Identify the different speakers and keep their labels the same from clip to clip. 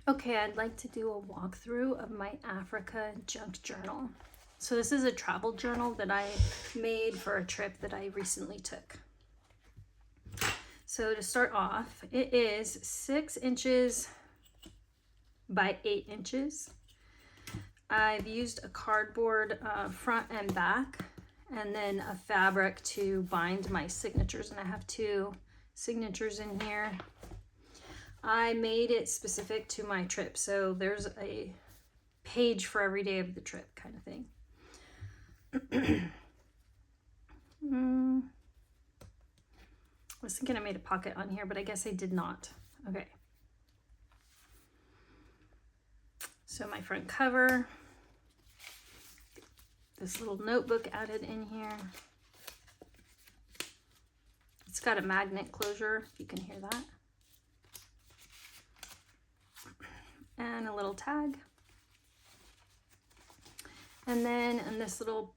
Speaker 1: Okay, I'd like to do a walkthrough of my Africa junk journal. So this is a travel journal that I made for a trip that I recently took. So to start off, it is 6 inches by 8 inches. I've used a cardboard front and back, and then a fabric to bind my signatures, and I have 2 signatures in here. I made it specific to my trip, so there's a page for every day of the trip kind of thing. I was thinking I made a pocket on here, but I guess I did not. Okay. So my front cover, this little notebook added in here. It's got a magnet closure, if you can hear that. And a little tag. And then in this little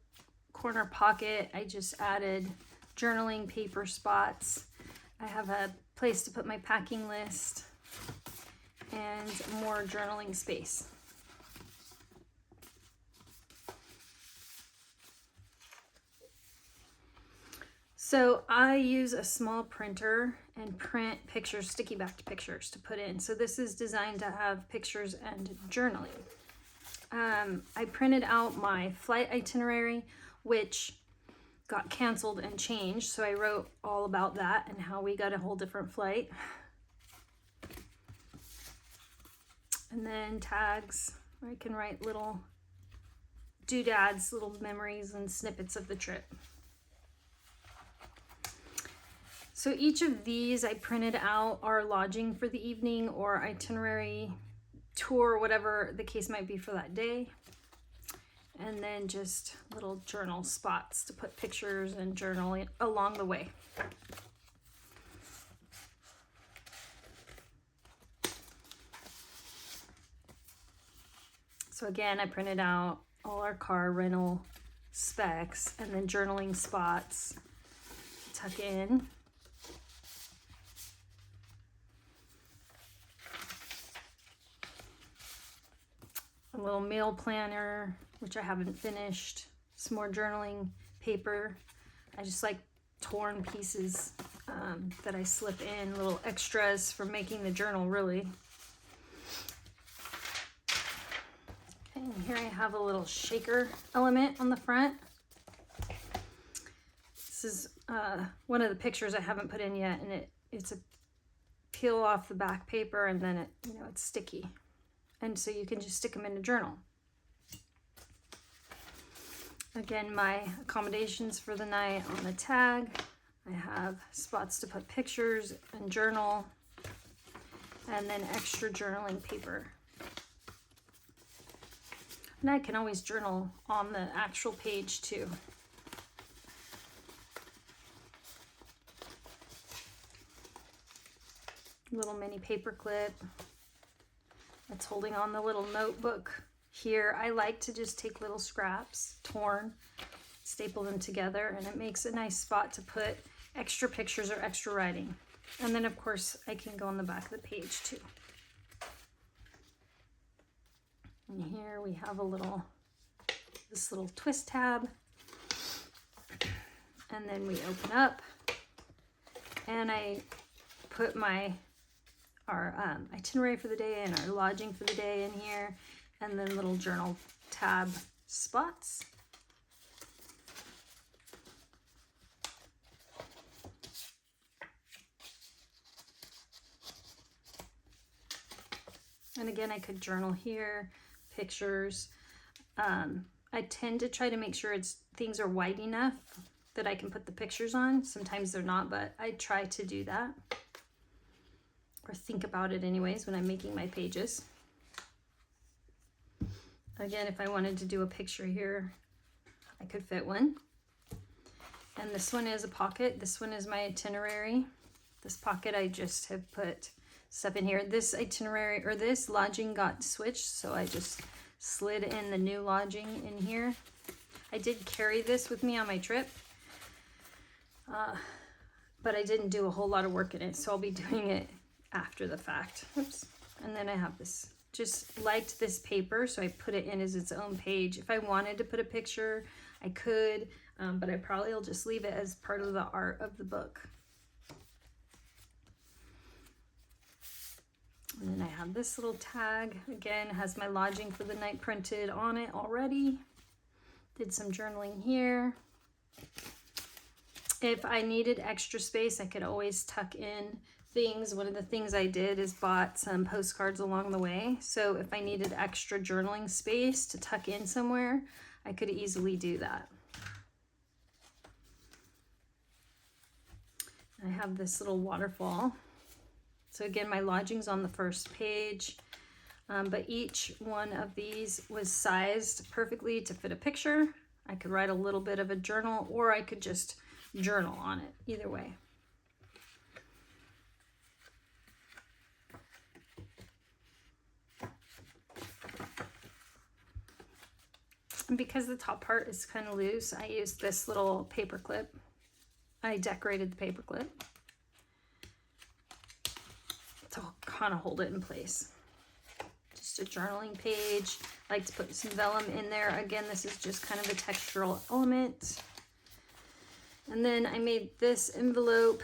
Speaker 1: corner pocket, I just added journaling paper spots. I have a place to put my packing list and more journaling space. So I use a small printer and print pictures, sticky backed pictures to put in. So this is designed to have pictures and journaling. I printed out my flight itinerary, which got canceled and changed. So I wrote all about that and how we got a whole different flight. And then tags, where I can write little doodads, little memories and snippets of the trip. So each of these I printed out our lodging for the evening or itinerary, tour, whatever the case might be for that day. And then just little journal spots to put pictures and journaling along the way. So again, I printed out all our car rental specs and then journaling spots to tuck in. A little meal planner, which I haven't finished. Some more journaling paper. I just like torn pieces that I slip in, little extras for making the journal, really. Okay, and here I have a little shaker element on the front. This is one of the pictures I haven't put in yet, and it's a peel off the back paper, and then it's sticky. And so you can just stick them in a journal. Again, my accommodations for the night on the tag. I have spots to put pictures and journal, and then extra journaling paper. And I can always journal on the actual page too. Little mini paper clip. It's holding on the little notebook here. I like to just take little scraps, torn, staple them together, and it makes a nice spot to put extra pictures or extra writing. And then of course I can go on the back of the page too. And here we have this little twist tab. And then we open up and I put our itinerary for the day and our lodging for the day in here, and then little journal tab spots. And again, I could journal here, pictures. I tend to try to make sure things are wide enough that I can put the pictures on. Sometimes they're not, but I try to do that. Or think about it anyways when I'm making my pages. Again, if I wanted to do a picture here, I could fit one. And this one is a pocket. This one is my itinerary. This pocket, I just have put stuff in here. This itinerary, or this lodging got switched, so I just slid in the new lodging in here. I did carry this with me on my trip, but I didn't do a whole lot of work in it, so I'll be doing it after the fact. Oops. And then I have this just liked this paper, so I put it in as its own page. If I wanted to put a picture, I could, but I probably will just leave it as part of the art of the book. And then I have this little tag, again, has my lodging for the night printed on it already. Did some journaling here. If I needed extra space, I could always tuck in things. One of the things I did is bought some postcards along the way. So if I needed extra journaling space to tuck in somewhere, I could easily do that. I have this little waterfall. So again, my lodging's on the first page, but each one of these was sized perfectly to fit a picture. I could write a little bit of a journal, or I could just journal on it, either way. And because the top part is kind of loose, I used this little paper clip. I decorated the paper clip to kind of hold it in place. Just a journaling page. I like to put some vellum in there. Again, this is just kind of a textural element. And then I made this envelope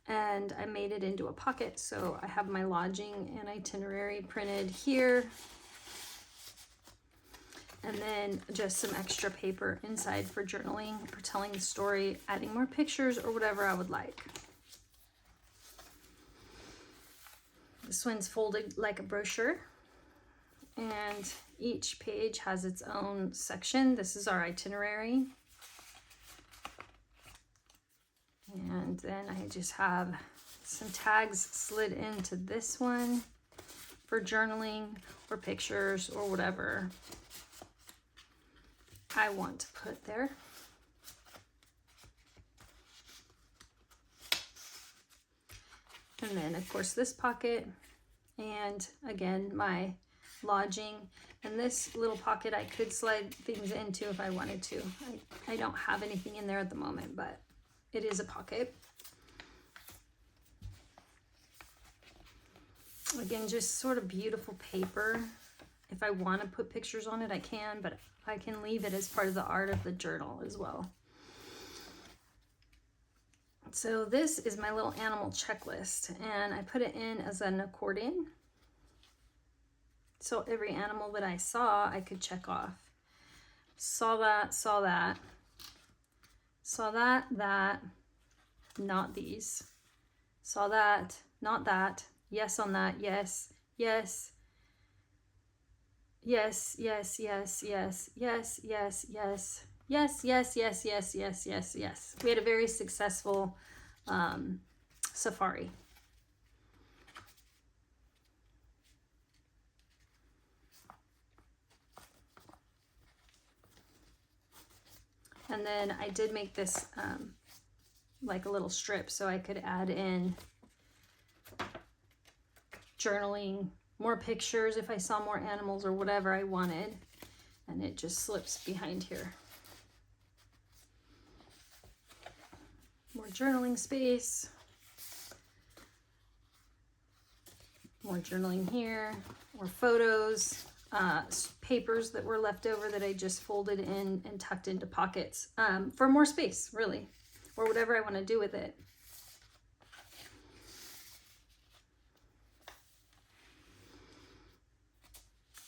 Speaker 1: and I made it into a pocket. So I have my lodging and itinerary printed here. And then just some extra paper inside for journaling, for telling the story, adding more pictures or whatever I would like. This one's folded like a brochure, and each page has its own section. This is our itinerary. And then I just have some tags slid into this one for journaling or pictures or whatever I want to put there. And then of course this pocket, and again my lodging, and this little pocket I could slide things into if I wanted to. I don't have anything in there at the moment, but it is a pocket. Again, just sort of beautiful paper. If I want to put pictures on it, I can, but I can leave it as part of the art of the journal as well. So this is my little animal checklist, and I put it in as an accordion. So every animal that I saw, I could check off. Saw that, saw that. Saw that, that, not these. Saw that, not that. Yes on that, yes, yes. Yes, yes, yes, yes, yes, yes, yes. Yes, yes, yes, yes, yes, yes, yes. We had a very successful safari. And then I did make this like a little strip so I could add in journaling, more pictures if I saw more animals or whatever I wanted. And it just slips behind here. More journaling space. More journaling here. More photos. Papers that were left over that I just folded in and tucked into pockets for more space, really, or whatever I want to do with it.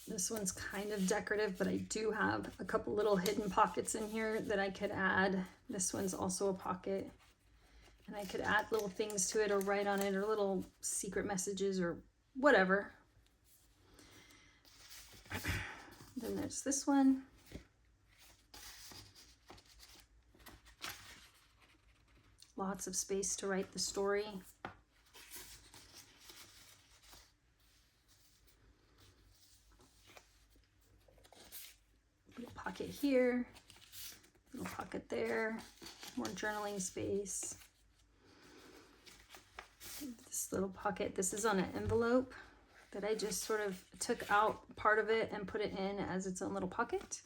Speaker 1: This one's kind of decorative, but I do have a couple little hidden pockets in here that I could add. This one's also a pocket, and I could add little things to it or write on it or little secret messages or whatever. Then there's this one. Lots of space to write the story. Little pocket here, little pocket there, more journaling space. This little pocket, this is on an envelope that I just sort of took out part of it and put it in as its own little pocket.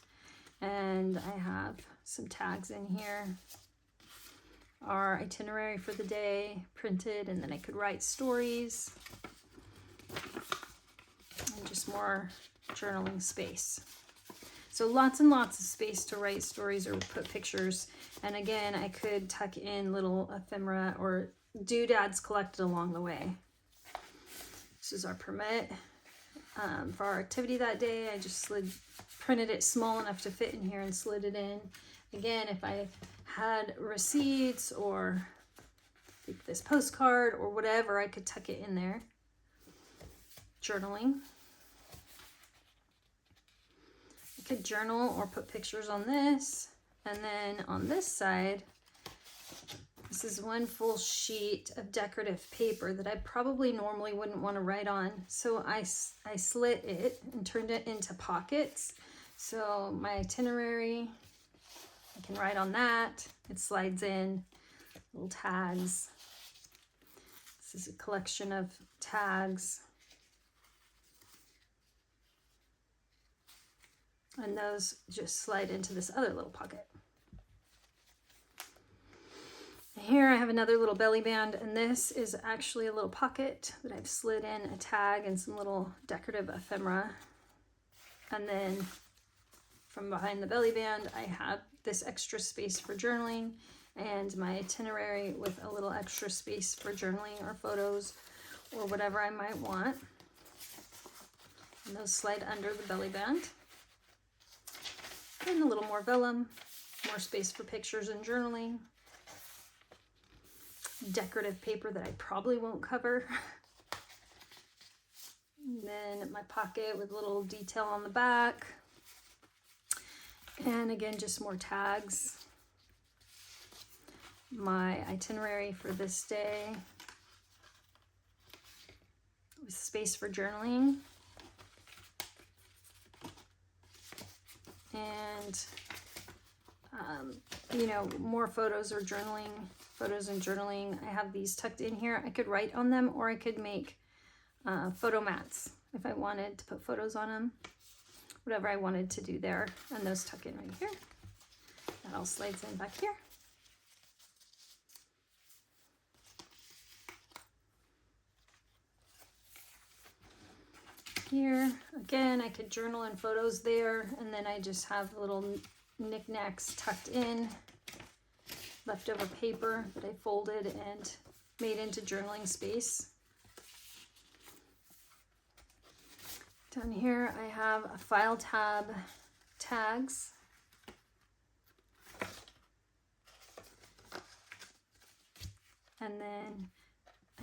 Speaker 1: And I have some tags in here. Our itinerary for the day printed, and then I could write stories. And just just more journaling space. So lots and lots of space to write stories or put pictures. And again, I could tuck in little ephemera or doodads collected along the way. This is our permit for our activity that day. I just printed it small enough to fit in here and slid it in. Again, if I had receipts or this postcard or whatever, I could tuck it in there. Journaling. I could journal or put pictures on this. And then on this side, this is one full sheet of decorative paper that I probably normally wouldn't want to write on. So I slit it and turned it into pockets. So my itinerary, I can write on that. It slides in, little tags. This is a collection of tags. And those just slide into this other little pocket. Here I have another little belly band, and this is actually a little pocket that I've slid in a tag and some little decorative ephemera. And then from behind the belly band, I have this extra space for journaling and my itinerary with a little extra space for journaling or photos or whatever I might want. And those slide under the belly band. And a little more vellum, more space for pictures and journaling. Decorative paper that I probably won't cover. And then my pocket with a little detail on the back. And again, just more tags. My itinerary for this day. With space for journaling. And, you know, more photos or journaling. Photos and journaling. I have these tucked in here. I could write on them, or I could make photo mats if I wanted to put photos on them. Whatever I wanted to do there. And those tuck in right here. That all slides in back here. Here, again, I could journal and photos there, and then I just have little knickknacks tucked in. Leftover paper that I folded and made into journaling space. Down here I have a file tab tags. And then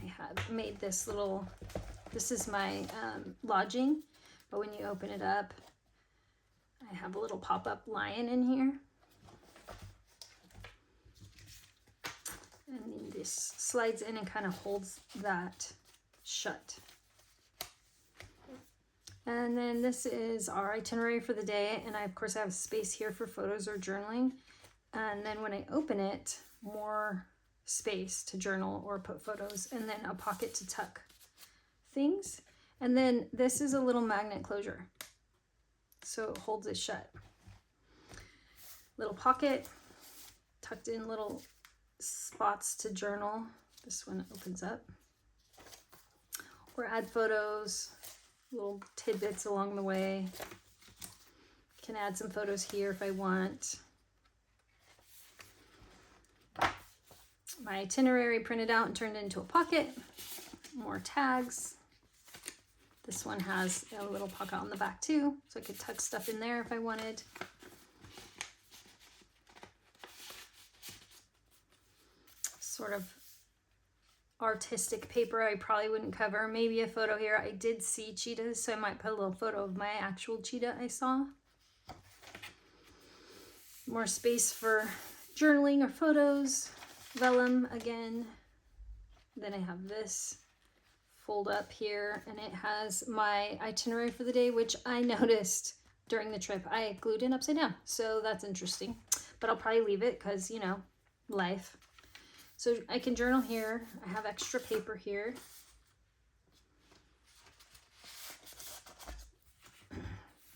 Speaker 1: I have made this little, this is my lodging, but when you open it up, I have a little pop-up lion in here. And this slides in and kind of holds that shut. And then this is our itinerary for the day. And I, of course, have space here for photos or journaling. And then when I open it, more space to journal or put photos, and then a pocket to tuck things. And then this is a little magnet closure. So it holds it shut. Little pocket, tucked in little spots to journal. This one opens up. Or add photos, little tidbits along the way. Can add some photos here if I want. My itinerary printed out and turned into a pocket. More tags. This one has a little pocket on the back too, so I could tuck stuff in there if I wanted. Sort of artistic paper I probably wouldn't cover. Maybe a photo here. I did see cheetahs, so I might put a little photo of my actual cheetah I saw. More space for journaling or photos. Vellum again. Then I have this fold up here, and it has my itinerary for the day, which I noticed during the trip. I glued it upside down, so that's interesting. But I'll probably leave it because, you know, life. So I can journal here. I have extra paper here.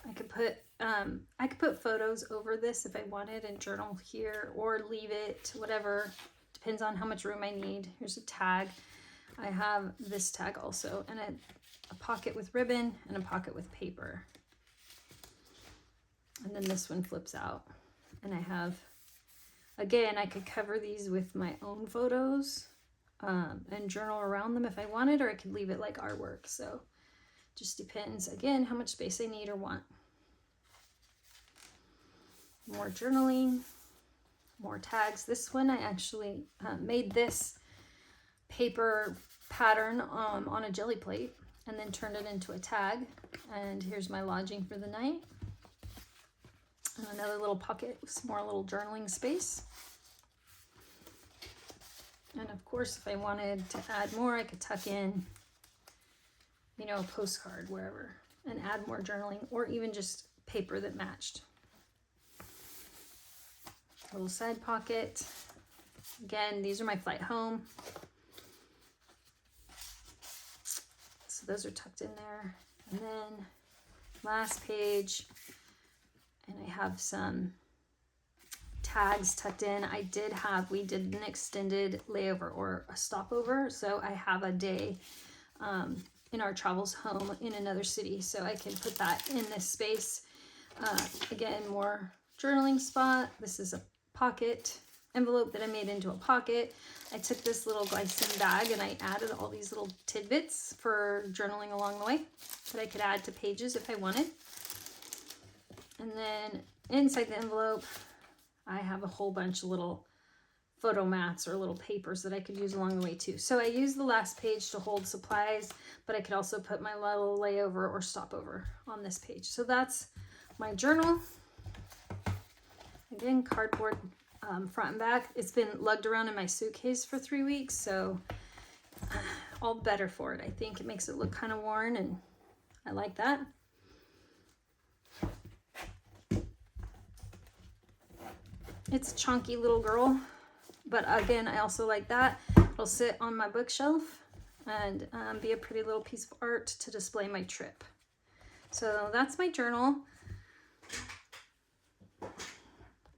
Speaker 1: I could put photos over this if I wanted and journal here, or leave it, whatever. Depends on how much room I need. Here's a tag. I have this tag also, and a pocket with ribbon and a pocket with paper. And then this one flips out. And I have, again, I could cover these with my own photos and journal around them if I wanted, or I could leave it like artwork. So just depends, again, how much space I need or want. More journaling, more tags. This one, I actually made this paper pattern on a jelly plate and then turned it into a tag. And here's my lodging for the night. And another little pocket with some more little journaling space. And of course, if I wanted to add more, I could tuck in, you know, a postcard wherever and add more journaling, or even just paper that matched. Little side pocket. Again, these are my flight home. So those are tucked in there. And then last page, and I have some tags tucked in. We did an extended layover or a stopover. So I have a day in our travels home in another city. So I can put that in this space. Again, more journaling spot. This is a pocket envelope that I made into a pocket. I took this little glycine bag and I added all these little tidbits for journaling along the way that I could add to pages if I wanted. And then inside the envelope, I have a whole bunch of little photo mats or little papers that I could use along the way too. So I use the last page to hold supplies, but I could also put my little layover or stopover on this page. So that's my journal. Again, cardboard front and back. It's been lugged around in my suitcase for 3 weeks, so all better for it. I think it makes it look kind of worn, and I like that. It's a chunky little girl, but again, I also like that. It'll sit on my bookshelf and be a pretty little piece of art to display my trip. So that's my journal.